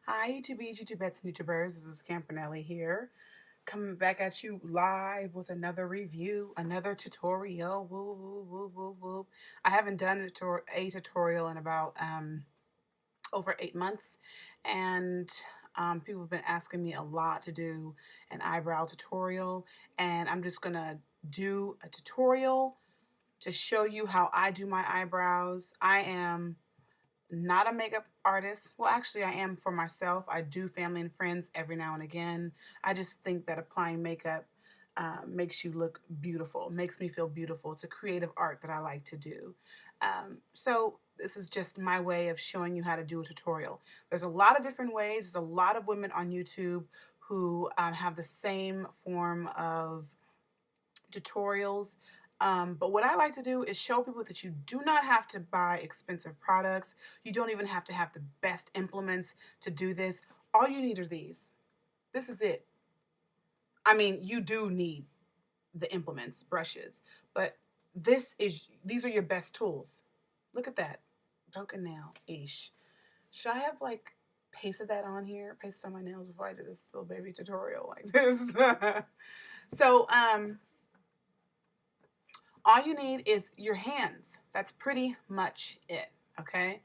Hi, YouTubies, YouTubettes, and YouTubers. This is Campanelli here, coming back at you live with another review, another tutorial. Woo, woo, woo, woo, woo. I haven't done a tutorial in about over 8 months, and people have been asking me a lot to do an eyebrow tutorial, and I'm just gonna do a tutorial to show you how I do my eyebrows. I am not a makeup artist. Well, actually, I am for myself. I do family and friends every now and again. I just think that applying makeup makes you look beautiful, makes me feel beautiful. It's a creative art that I like to do. So this is just my way of showing you how to do a tutorial. There's a lot of different ways. There's a lot of women on YouTube who have the same form of tutorials. But what I like to do is show people that you do not have to buy expensive products. You don't even have to have the best implements to do this. All you need are these. This is it. I mean, you do need the implements, brushes, but these are your best tools. Look at that. Broken nail. Eesh. Should I have like pasted that on here, pasted on my nails before I did this little baby tutorial like this? So, all you need is your hands. That's pretty much it, okay?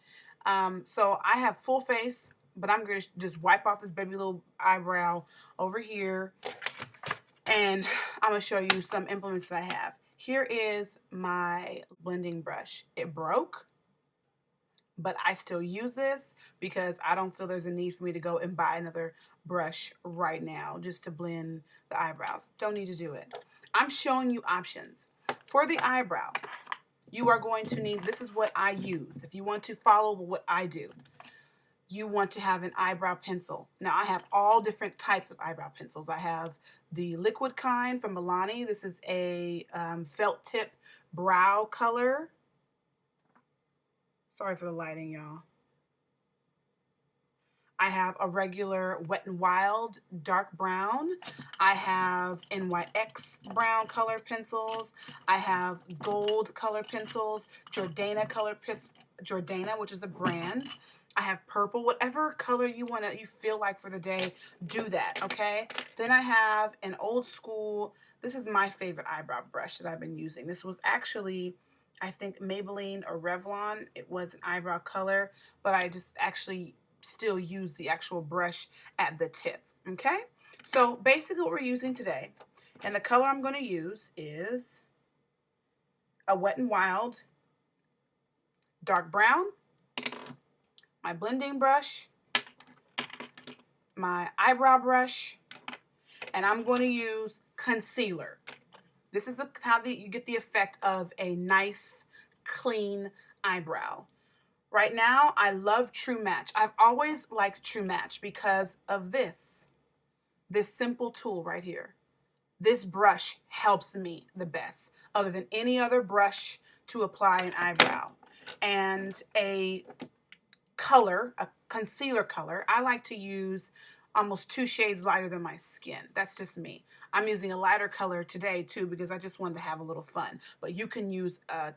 So I have full face, but I'm going to just wipe off this baby little eyebrow over here, and I'm going to show you some implements that I have. Here is my blending brush. It broke, but I still use this because I don't feel there's a need for me to go and buy another brush right now just to blend the eyebrows. Don't need to do it. I'm showing you options. For the eyebrow, you are going to need, this is what I use. If you want to follow what I do, you want to have an eyebrow pencil. Now I have all different types of eyebrow pencils. I have the liquid kind from Milani. This is a felt tip brow color. Sorry for the lighting, y'all. I have a regular Wet n Wild dark brown. I have NYX brown color pencils. I have gold color pencils, Jordana, which is a brand. I have purple, whatever color you feel like for the day, do that, okay? Then I have an old school, this is my favorite eyebrow brush that I've been using. This was actually, I think, Maybelline or Revlon. It was an eyebrow color, but I just actually still use the actual brush at the tip, okay? So basically what we're using today, and the color I'm going to use is a Wet n Wild dark brown, my blending brush, my eyebrow brush, and I'm going to use concealer. This is how you get the effect of a nice, clean eyebrow. Right now, I love True Match. I've always liked True Match because of this simple tool right here. This brush helps me the best, other than any other brush to apply an eyebrow. And a color, a concealer color, I like to use almost 2 shades lighter than my skin. That's just me. I'm using a lighter color today too because I just wanted to have a little fun. But you can use a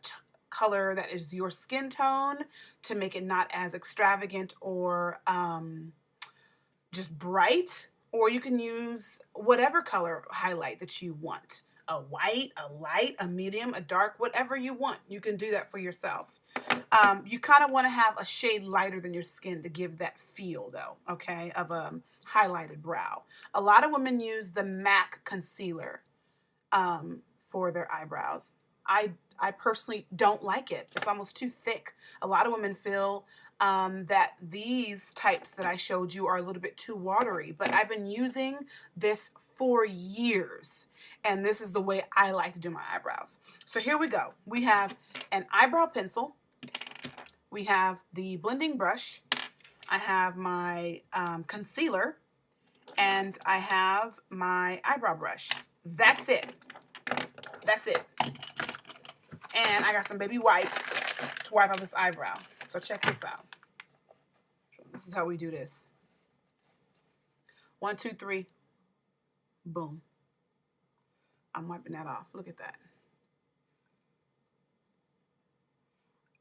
color that is your skin tone to make it not as extravagant or just bright, or you can use whatever color highlight that you want. A white, a light, a medium, a dark, whatever you want. You can do that for yourself. You kind of want to have a shade lighter than your skin to give that feel, though, okay, of a highlighted brow. A lot of women use the MAC concealer for their eyebrows. I personally don't like it. It's almost too thick. A lot of women feel that these types that I showed you are a little bit too watery, but I've been using this for years, and this is the way I like to do my eyebrows. So here we go. We have an eyebrow pencil. We have the blending brush. I have my concealer, and I have my eyebrow brush. That's it. That's it. And I got some baby wipes to wipe out this eyebrow. So check this out. This is how we do this. 1, 2, 3. Boom. I'm wiping that off. Look at that.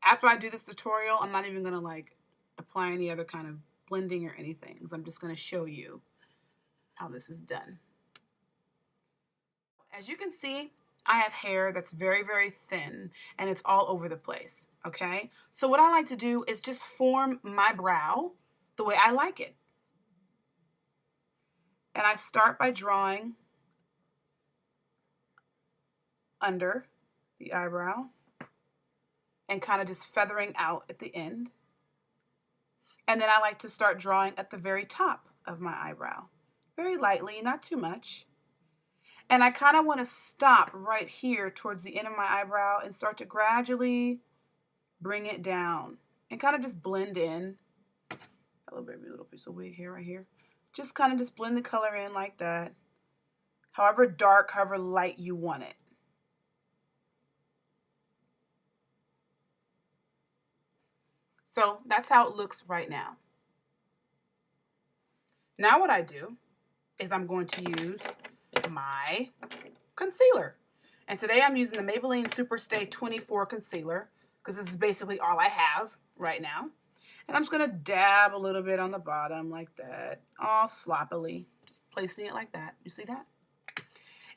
After I do this tutorial, I'm not even going to like apply any other kind of blending or anything, because I'm just going to show you how this is done. As you can see, I have hair that's very, very thin and it's all over the place, okay? So what I like to do is just form my brow the way I like it. And I start by drawing under the eyebrow and kind of just feathering out at the end. And then I like to start drawing at the very top of my eyebrow, very lightly, not too much. And I kind of want to stop right here towards the end of my eyebrow and start to gradually bring it down and kind of just blend in. A little piece of wig here, right here. Just kind of just blend the color in like that. However dark, however light you want it. So that's how it looks right now. Now what I do is I'm going to use my concealer. And today I'm using the Maybelline Superstay 24 concealer because this is basically all I have right now. And I'm just going to dab a little bit on the bottom like that, all sloppily, just placing it like that. You see that?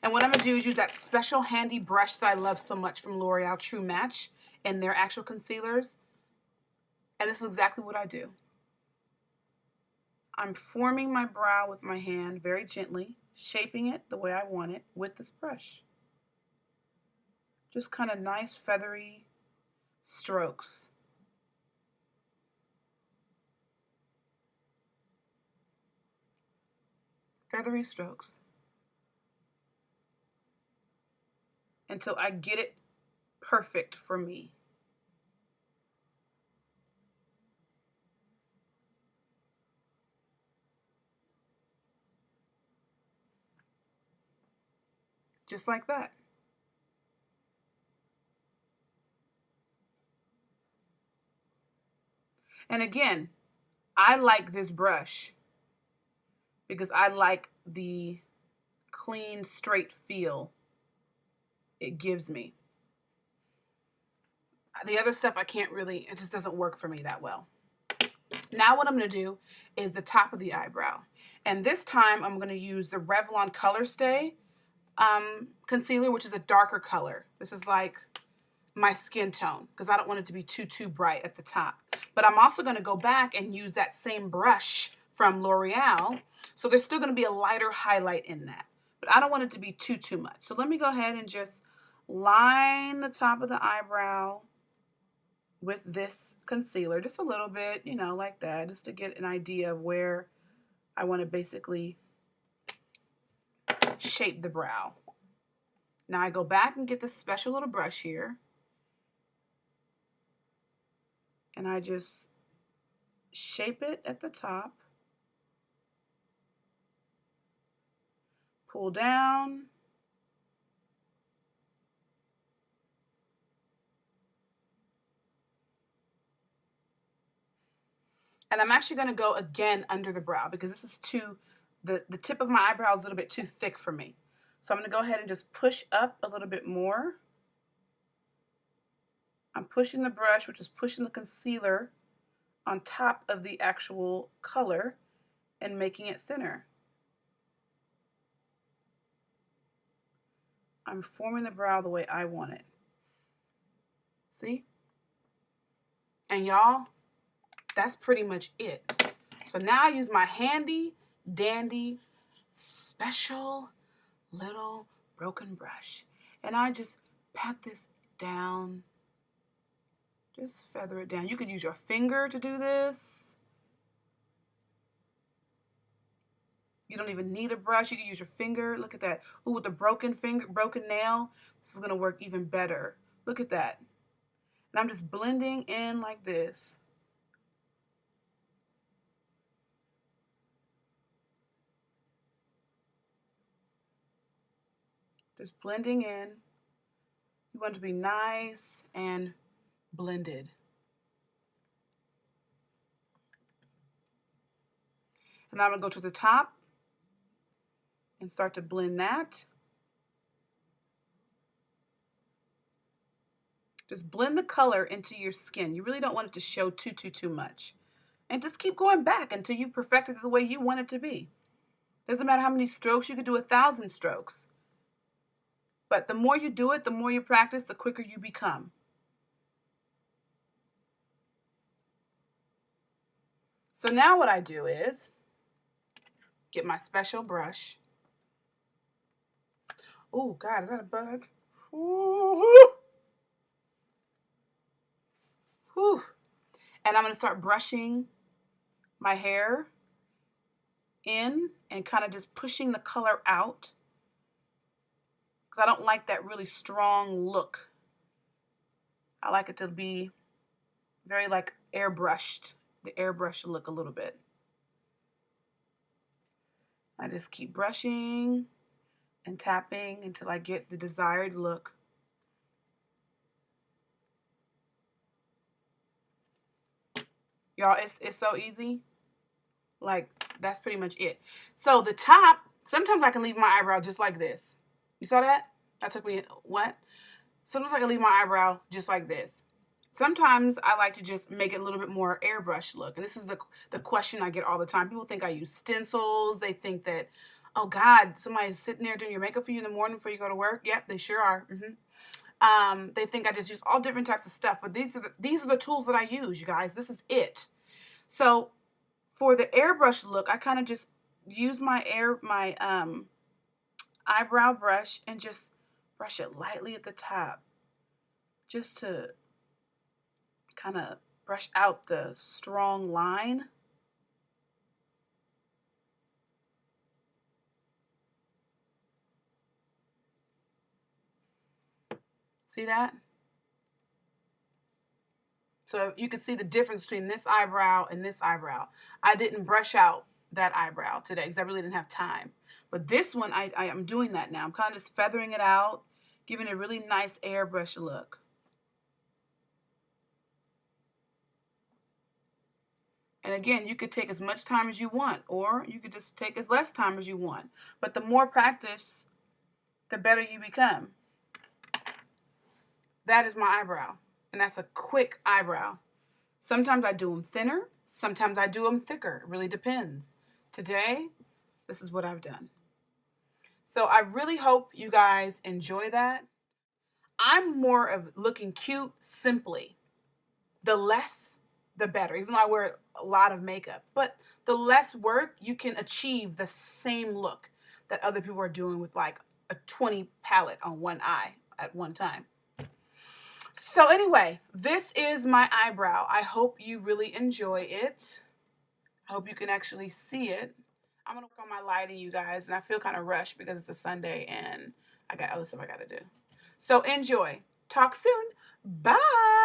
And what I'm going to do is use that special handy brush that I love so much from L'Oreal True Match in their actual concealers. And this is exactly what I do. I'm forming my brow with my hand very gently, shaping it the way I want it with this brush. Just kind of nice feathery strokes. Feathery strokes. Until I get it perfect for me. Just like that. And again, I like this brush because I like the clean, straight feel it gives me. The other stuff I can't really, it just doesn't work for me that well. Now what I'm going to do is the top of the eyebrow. And this time I'm going to use the Revlon Color Stay concealer, which is a darker color. This is like my skin tone because I don't want it to be too bright at the top. But I'm also going to go back and use that same brush from L'Oreal. So there's still going to be a lighter highlight in that. But I don't want it to be too much. So let me go ahead and just line the top of the eyebrow with this concealer. Just a little bit, you know, like that. Just to get an idea of where I want to basically shape the brow. Now I go back and get this special little brush here. And I just shape it at the top. Pull down. And I'm actually going to go again under the brow because this is the tip of my eyebrow is a little bit too thick for me. So I'm going to go ahead and just push up a little bit more. I'm pushing the brush, which is pushing the concealer on top of the actual color and making it thinner. I'm forming the brow the way I want it. See? And y'all, that's pretty much it. So now I use my handy dandy special little broken brush. And I just pat this down. Just feather it down. You could use your finger to do this. You don't even need a brush. You can use your finger. Look at that. Ooh, with the broken nail, this is going to work even better. Look at that. And I'm just blending in like this. Just blending in. You want it to be nice and blended. And now I'm going to go to the top and start to blend that. Just blend the color into your skin. You really don't want it to show too much. And just keep going back until you've perfected it the way you want it to be. Doesn't matter how many strokes, you could do 1,000 strokes. But the more you do it, the more you practice, the quicker you become. So now what I do is get my special brush. Oh, God, is that a bug? Ooh. Whew. And I'm going to start brushing my hair in and kind of just pushing the color out, because I don't like that really strong look. I like it to be very like airbrushed, the airbrush look a little bit. I just keep brushing and tapping until I get the desired look. Y'all, it's so easy. Like, that's pretty much it. So the top, sometimes I can leave my eyebrow just like this. You saw that? That took me, what? Sometimes I can leave my eyebrow just like this. Sometimes I like to just make it a little bit more airbrush look. And this is the question I get all the time. People think I use stencils. They think that, oh God, somebody's sitting there doing your makeup for you in the morning before you go to work. Yep, they sure are. They think I just use all different types of stuff. But these are the tools that I use, you guys. This is it. So for the airbrush look, I kind of just use my eyebrow brush and just brush it lightly at the top, just to kind of brush out the strong line. See that? So you can see the difference between this eyebrow and this eyebrow. I didn't brush out that eyebrow today because I really didn't have time. But this one, I am doing that now. I'm kind of just feathering it out, giving it a really nice airbrush look. And again, you could take as much time as you want, or you could just take as less time as you want. But the more practice, the better you become. That is my eyebrow. And that's a quick eyebrow. Sometimes I do them thinner. Sometimes I do them thicker. It really depends. Today, this is what I've done. So I really hope you guys enjoy that. I'm more of looking cute simply. The less, the better. Even though I wear a lot of makeup. But the less work, you can achieve the same look that other people are doing with like a 20 palette on one eye at one time. So anyway, this is my eyebrow. I hope you really enjoy it. I hope you can actually see it. I'm going to work on my lighting, you guys, and I feel kind of rushed because it's a Sunday and I got other stuff I got to do. So enjoy. Talk soon. Bye.